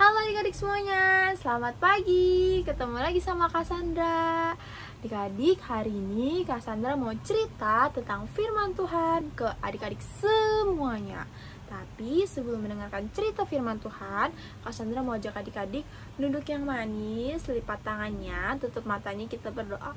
Halo adik-adik semuanya, selamat pagi. Ketemu lagi sama Kak Sandra. Adik-adik, hari ini Kak Sandra mau cerita tentang firman Tuhan ke adik-adik semuanya. Tapi sebelum mendengarkan cerita firman Tuhan, Kak Sandra mau ajak adik-adik duduk yang manis, lipat tangannya, tutup matanya, kita berdoa.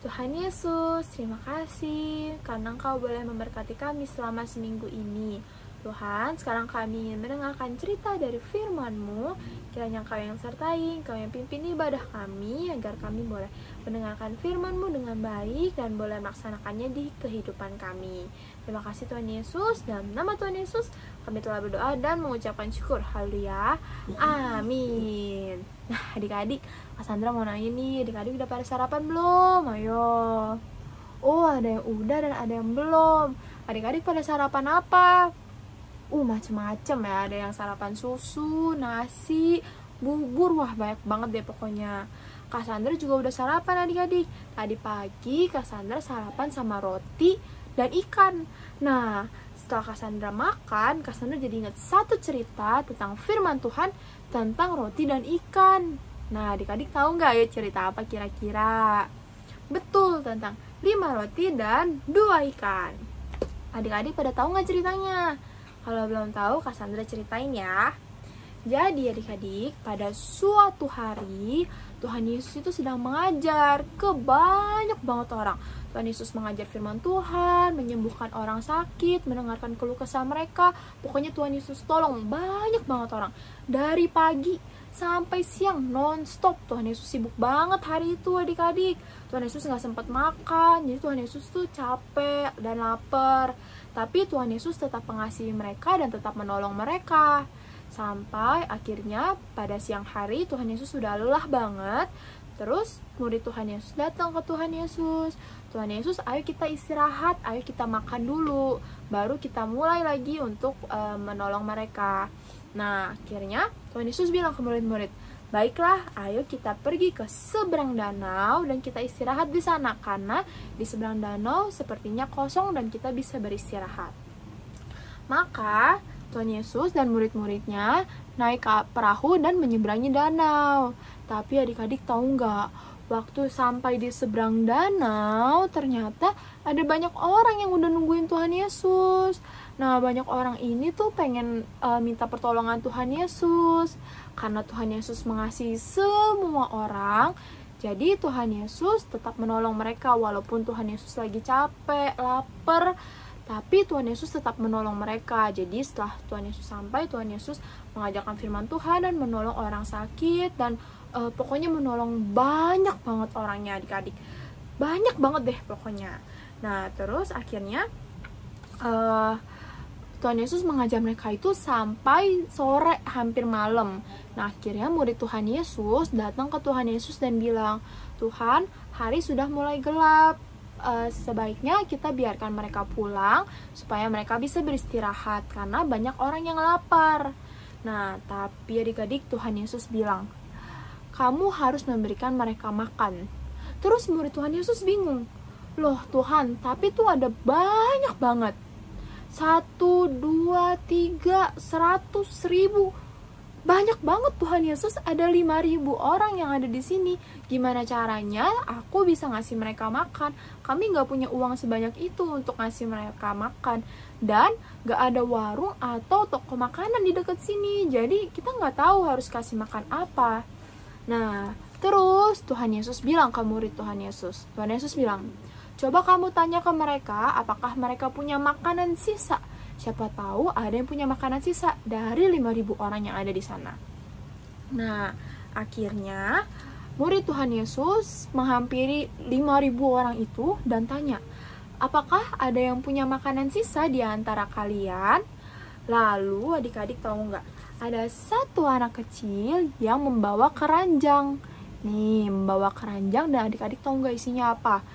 Tuhan Yesus, terima kasih karena Engkau boleh memberkati kami selama seminggu ini. Tuhan, sekarang kami ingin mendengarkan cerita dari firman-Mu. Kiranya Engkau yang sertai, Engkau yang pimpin ibadah kami, agar kami boleh mendengarkan firman-Mu dengan baik dan boleh melaksanakannya di kehidupan kami. Terima kasih Tuhan Yesus, dalam nama Tuhan Yesus kami telah berdoa dan mengucapkan syukur. Haleluya, amin. Nah adik-adik, Kak Sandra mau nanya nih, adik-adik udah pada sarapan belum? Ayo. Oh, ada yang udah dan ada yang belum. Adik-adik pada sarapan apa? Macem-macem ya, ada yang sarapan susu, nasi, bubur, wah banyak banget deh pokoknya. Kak Sandra juga udah sarapan adik-adik. Tadi pagi Kak Sandra sarapan sama roti dan ikan. Nah, setelah Kak Sandra makan, Kak Sandra jadi ingat satu cerita tentang firman Tuhan tentang roti dan ikan. Nah, adik-adik tahu nggak ya cerita apa kira-kira? Betul, tentang 5 roti dan 2 ikan. Adik-adik pada tahu nggak ceritanya? Kalau belum tahu, Kak Sandra ceritain ya. Jadi adik-adik, pada suatu hari Tuhan Yesus itu sedang mengajar ke banyak banget orang. Tuhan Yesus mengajar firman Tuhan, menyembuhkan orang sakit, mendengarkan keluh kesah mereka. Pokoknya Tuhan Yesus tolong banyak banget orang. Dari pagi sampai siang non-stop. Tuhan Yesus sibuk banget hari itu adik-adik. Tuhan Yesus gak sempat makan, jadi Tuhan Yesus tuh capek dan lapar. Tapi Tuhan Yesus tetap mengasihi mereka dan tetap menolong mereka. Sampai akhirnya pada siang hari Tuhan Yesus sudah lelah banget. Terus murid Tuhan Yesus datang ke Tuhan Yesus. Tuhan Yesus, ayo kita istirahat, ayo kita makan dulu. Baru kita mulai lagi untuk menolong mereka. Nah akhirnya Tuhan Yesus bilang ke murid-murid, baiklah, ayo kita pergi ke seberang danau dan kita istirahat di sana karena di seberang danau sepertinya kosong dan kita bisa beristirahat. Maka Tuhan Yesus dan murid-muridnya naik ke perahu dan menyeberangi danau. Tapi adik-adik tahu nggak? Waktu sampai di seberang danau, ternyata ada banyak orang yang udah nungguin Tuhan Yesus. Nah, banyak orang ini tuh pengen minta pertolongan Tuhan Yesus. Karena Tuhan Yesus mengasihi semua orang, jadi Tuhan Yesus tetap menolong mereka walaupun Tuhan Yesus lagi capek, lapar. Tapi Tuhan Yesus tetap menolong mereka. Jadi setelah Tuhan Yesus sampai, Tuhan Yesus mengajarkan firman Tuhan dan menolong orang sakit. Dan pokoknya menolong banyak banget orangnya adik-adik. Banyak banget deh pokoknya. Nah terus akhirnya Tuhan Yesus mengajar mereka itu sampai sore, hampir malam. Nah akhirnya murid Tuhan Yesus datang ke Tuhan Yesus dan bilang, Tuhan, hari sudah mulai gelap. Sebaiknya kita biarkan mereka pulang supaya mereka bisa beristirahat karena banyak orang yang lapar. Nah tapi adik-adik, Tuhan Yesus bilang, kamu harus memberikan mereka makan. Terus murid Tuhan Yesus bingung, loh Tuhan, tapi tuh ada banyak banget, 1, 2, 3, 100, 1000. Banyak banget Tuhan Yesus, ada 5.000 orang yang ada di sini. Gimana caranya aku bisa ngasih mereka makan? Kami gak punya uang sebanyak itu untuk ngasih mereka makan. Dan gak ada warung atau toko makanan di dekat sini. Jadi kita gak tahu harus kasih makan apa. Nah, terus Tuhan Yesus bilang ke murid Tuhan Yesus. Tuhan Yesus bilang, coba kamu tanya ke mereka apakah mereka punya makanan sisa. Siapa tahu ada yang punya makanan sisa dari 5.000 orang yang ada di sana. Nah, akhirnya murid Tuhan Yesus menghampiri 5.000 orang itu dan tanya, apakah ada yang punya makanan sisa di antara kalian? Lalu adik-adik tahu nggak? Ada satu anak kecil yang membawa keranjang. Nih, membawa keranjang dan adik-adik tahu nggak isinya apa?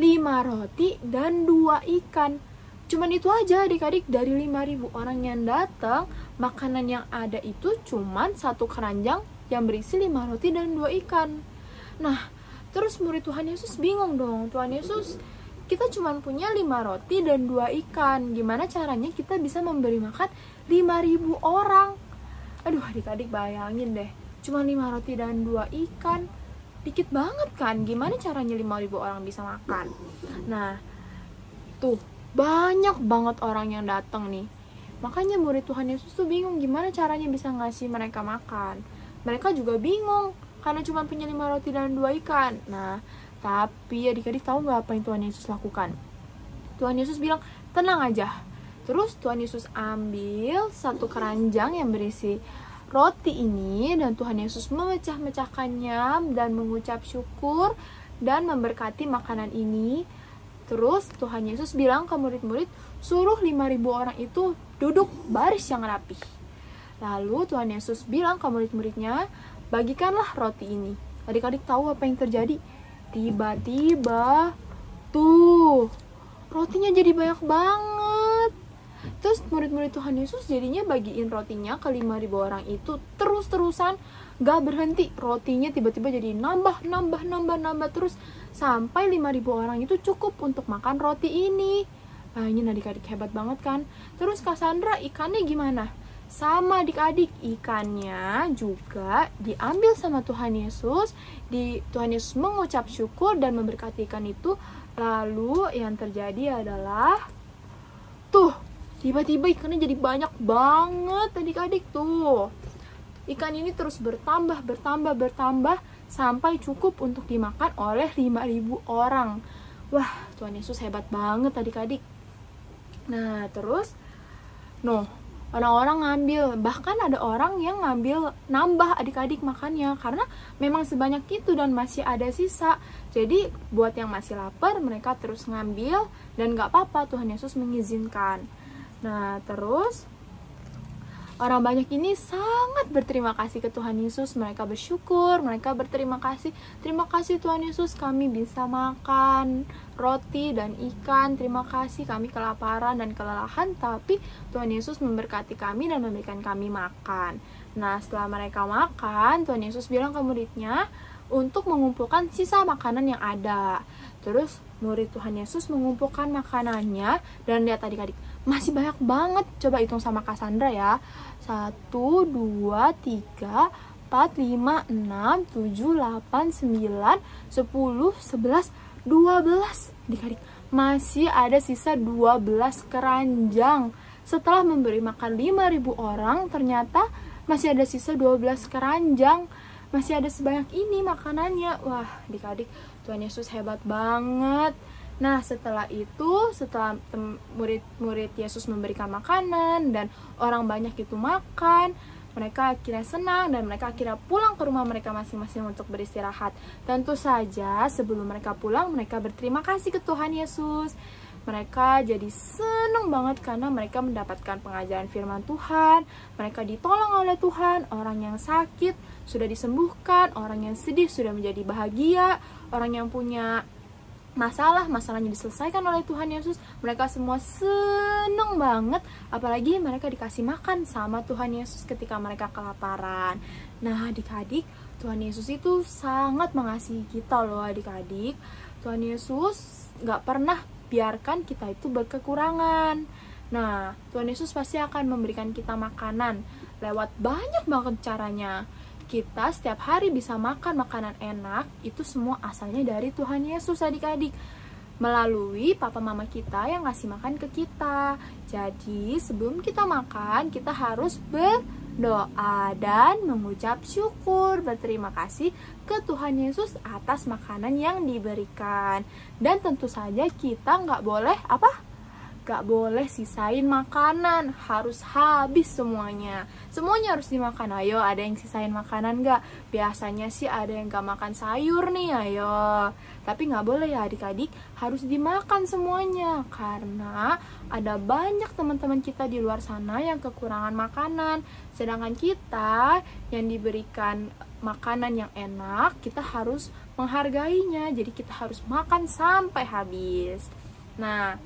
5 roti dan 2 ikan. Cuman itu aja adik-adik, dari 5.000 orang yang datang, makanan yang ada itu cuman 1 keranjang yang berisi 5 roti dan 2 ikan. Nah, terus murid Tuhan Yesus bingung dong. Tuhan Yesus, kita cuman punya 5 roti dan 2 ikan. Gimana caranya kita bisa memberi makan 5.000 orang? Aduh adik-adik bayangin deh, cuma 5 roti dan 2 ikan. Dikit banget kan, gimana caranya 5.000 orang bisa makan? Nah, tuh banyak banget orang yang datang nih. Makanya murid Tuhan Yesus tuh bingung gimana caranya bisa ngasih mereka makan. Mereka juga bingung, karena cuma punya 5 roti dan 2 ikan. Nah, tapi adik-adik tahu nggak apa yang Tuhan Yesus lakukan? Tuhan Yesus bilang, tenang aja. Terus Tuhan Yesus ambil satu keranjang yang berisi roti ini, dan Tuhan Yesus memecah-mecahkannya dan mengucap syukur dan memberkati makanan ini. Terus Tuhan Yesus bilang ke murid-murid, suruh 5.000 orang itu duduk baris yang rapi. Lalu Tuhan Yesus bilang ke murid-muridnya, bagikanlah roti ini. Adik-adik tahu apa yang terjadi? Tiba-tiba tuh rotinya jadi banyak banget. Terus murid-murid Tuhan Yesus jadinya bagiin rotinya ke 5.000 orang itu terus-terusan, gak berhenti. Rotinya tiba-tiba jadi nambah terus sampai 5.000 orang itu cukup untuk makan roti ini. Bayangin adik-adik, hebat banget kan? Terus Cassandra, ikannya gimana? Sama adik-adik, ikannya juga diambil sama Tuhan Yesus. Tuhan Yesus mengucap syukur dan memberkati ikan itu. Lalu yang terjadi adalah tuh, tiba-tiba ikannya jadi banyak banget adik-adik tuh. Ikan ini terus bertambah sampai cukup untuk dimakan oleh 5.000 orang. Wah, Tuhan Yesus hebat banget adik-adik. Nah, terus orang-orang ngambil, bahkan ada orang yang ngambil nambah adik-adik makannya karena memang sebanyak itu dan masih ada sisa. Jadi buat yang masih lapar, mereka terus ngambil dan gak apa-apa, Tuhan Yesus mengizinkan. Nah, terus orang banyak ini sangat berterima kasih ke Tuhan Yesus. Mereka bersyukur, mereka berterima kasih. Terima kasih Tuhan Yesus, kami bisa makan roti dan ikan. Terima kasih, kami kelaparan dan kelelahan, tapi Tuhan Yesus memberkati kami dan memberikan kami makan. Nah, setelah mereka makan, Tuhan Yesus bilang ke muridnya untuk mengumpulkan sisa makanan yang ada. Terus murid Tuhan Yesus mengumpulkan makanannya, dan lihat adik-adik, masih banyak banget. Coba hitung sama Cassandra ya. 1, 2, 3, 4, 5, 6, 7, 8, 9, 10, 11, 12. Adik-adik, masih ada sisa 12 keranjang. Setelah memberi makan 5.000 orang, ternyata masih ada sisa 12 keranjang. Masih ada sebanyak ini makanannya. Wah, adik-adik, Tuhan Yesus hebat banget. Nah, setelah itu, setelah murid-murid Yesus memberikan makanan dan orang banyak itu makan, mereka akhirnya senang dan mereka akhirnya pulang ke rumah mereka masing-masing untuk beristirahat. Tentu saja sebelum mereka pulang, mereka berterima kasih ke Tuhan Yesus. Mereka jadi senang banget karena mereka mendapatkan pengajaran firman Tuhan. Mereka ditolong oleh Tuhan. Orang yang sakit sudah disembuhkan, orang yang sedih sudah menjadi bahagia, orang yang punya masalahnya diselesaikan oleh Tuhan Yesus. Mereka semua seneng banget, apalagi mereka dikasih makan sama Tuhan Yesus ketika mereka kelaparan. Nah, adik-adik, Tuhan Yesus itu sangat mengasihi kita loh adik-adik. Tuhan Yesus gak pernah biarkan kita itu berkekurangan. Nah, Tuhan Yesus pasti akan memberikan kita makanan lewat banyak banget caranya. Kita setiap hari bisa makan makanan enak, itu semua asalnya dari Tuhan Yesus adik-adik. Melalui papa mama kita yang ngasih makan ke kita. Jadi sebelum kita makan, kita harus berdoa dan mengucap syukur, berterima kasih ke Tuhan Yesus atas makanan yang diberikan. Dan tentu saja kita nggak boleh gak boleh sisain makanan, harus habis semuanya. Semuanya harus dimakan. Ayo, ada yang sisain makanan gak? Biasanya sih ada yang gak makan sayur nih, ayo. Tapi gak boleh ya adik-adik, harus dimakan semuanya. Karena ada banyak teman-teman kita di luar sana yang kekurangan makanan. Sedangkan kita yang diberikan makanan yang enak, kita harus menghargainya. Jadi kita harus makan sampai habis. Nah,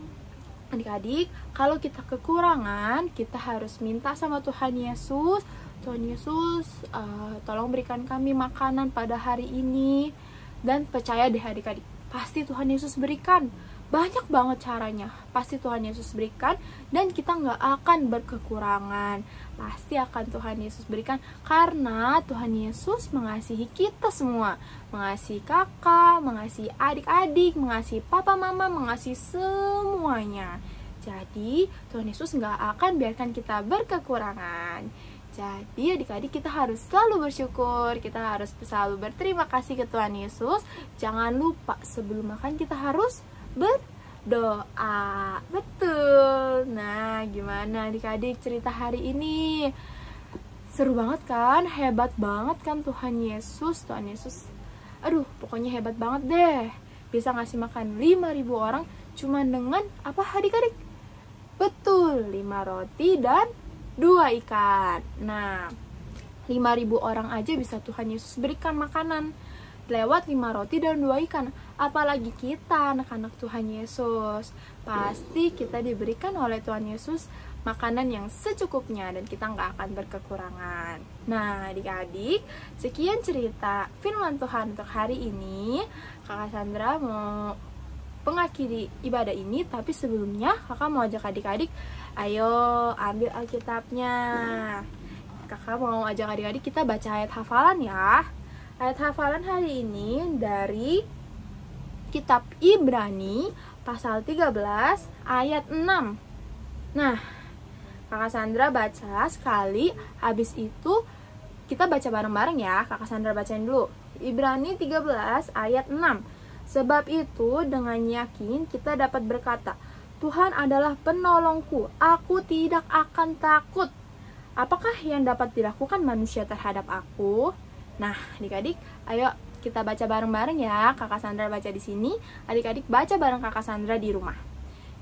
adik-adik, kalau kita kekurangan, kita harus minta sama Tuhan Yesus. Tuhan Yesus, tolong berikan kami makanan pada hari ini. Dan percaya deh adik-adik, pasti Tuhan Yesus berikan banyak banget caranya. Pasti Tuhan Yesus berikan dan kita nggak akan berkekurangan. Pasti akan Tuhan Yesus berikan karena Tuhan Yesus mengasihi kita semua. Mengasihi kakak, mengasihi adik-adik, mengasihi papa mama, mengasihi semuanya. Jadi Tuhan Yesus nggak akan biarkan kita berkekurangan. Jadi adik-adik kita harus selalu bersyukur, kita harus selalu berterima kasih ke Tuhan Yesus. Jangan lupa sebelum makan kita harus berdoa. Betul. Nah, gimana adik-adik cerita hari ini? Seru banget kan? Hebat banget kan Tuhan Yesus. Tuhan Yesus, aduh pokoknya hebat banget deh. Bisa ngasih makan 5.000 orang cuma dengan apa adik-adik? Betul, 5 roti dan 2 ikan. Nah, 5.000 orang aja bisa Tuhan Yesus berikan makanan lewat 5 roti dan 2 ikan. Apalagi kita anak-anak Tuhan Yesus. Pasti kita diberikan oleh Tuhan Yesus makanan yang secukupnya dan kita nggak akan berkekurangan. Nah, adik-adik, sekian cerita firman Tuhan untuk hari ini. Kakak Sandra mau mengakhiri ibadah ini, tapi sebelumnya kakak mau ajak adik-adik, ayo ambil Alkitabnya. Kakak mau ajak adik-adik kita baca ayat hafalan ya. Ayat hafalan hari ini dari kitab Ibrani pasal 13 ayat 6. Nah, kakak Sandra baca sekali, habis itu kita baca bareng-bareng ya. Kakak Sandra bacain dulu. Ibrani 13 ayat 6. Sebab itu dengan yakin kita dapat berkata, Tuhan adalah penolongku, aku tidak akan takut. Apakah yang dapat dilakukan manusia terhadap aku? Nah, adik-adik, ayo kita baca bareng-bareng ya. Kakak Sandra baca di sini, adik-adik baca bareng Kakak Sandra di rumah.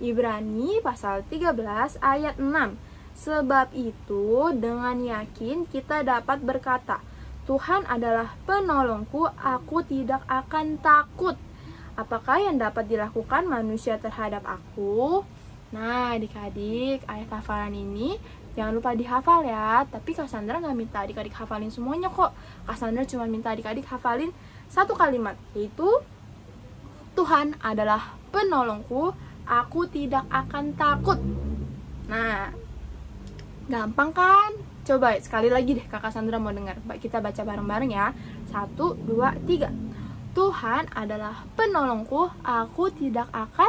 Ibrani pasal 13 ayat 6. Sebab itu dengan yakin kita dapat berkata, Tuhan adalah penolongku, aku tidak akan takut. Apakah yang dapat dilakukan manusia terhadap aku? Nah, adik-adik, ayat hafalan ini jangan lupa dihafal ya. Tapi Kak Sandra nggak minta adik-adik hafalin semuanya kok. Kak Sandra cuma minta adik-adik hafalin satu kalimat, yaitu Tuhan adalah penolongku, aku tidak akan takut. Nah, gampang kan? Coba sekali lagi deh Kakak Sandra mau dengar. Kita baca bareng-bareng ya. 1, 2, 3. Tuhan adalah penolongku, aku tidak akan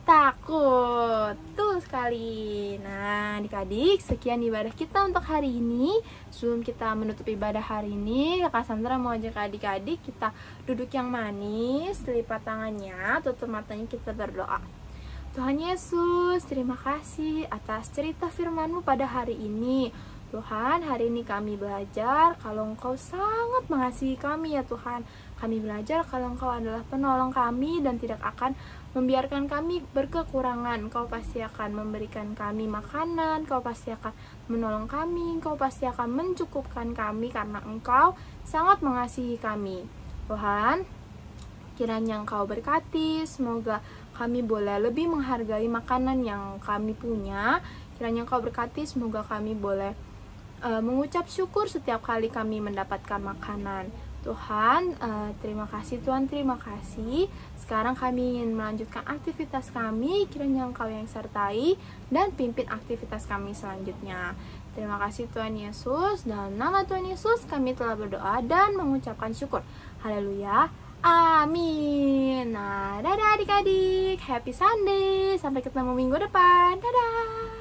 takut. Tuh sekali. Nah, adik-adik, sekian ibadah kita untuk hari ini. Sebelum kita menutup ibadah hari ini, Kakak Sandra mau ajak adik-adik kita duduk yang manis, lipat tangannya, tutup matanya, kita berdoa. Tuhan Yesus, terima kasih atas cerita firman-Mu pada hari ini. Tuhan, hari ini kami belajar kalau Engkau sangat mengasihi kami ya Tuhan. Kami belajar kalau Engkau adalah penolong kami dan tidak akan membiarkan kami berkekurangan. Engkau pasti akan memberikan kami makanan, Engkau pasti akan menolong kami, Engkau pasti akan mencukupkan kami karena Engkau sangat mengasihi kami. Tuhan, kiranya Engkau berkati, semoga kami boleh lebih menghargai makanan yang kami punya. Kiranya Engkau berkati, semoga kami boleh mengucap syukur setiap kali kami mendapatkan makanan. Tuhan, terima kasih Tuhan, terima kasih. Sekarang kami ingin melanjutkan aktivitas kami, kiranya Engkau yang sertai dan pimpin aktivitas kami selanjutnya. Terima kasih Tuhan Yesus, dalam nama Tuhan Yesus kami telah berdoa dan mengucapkan syukur. Haleluya, amin. Nah, dadah adik-adik, happy Sunday, sampai ketemu minggu depan, dadah.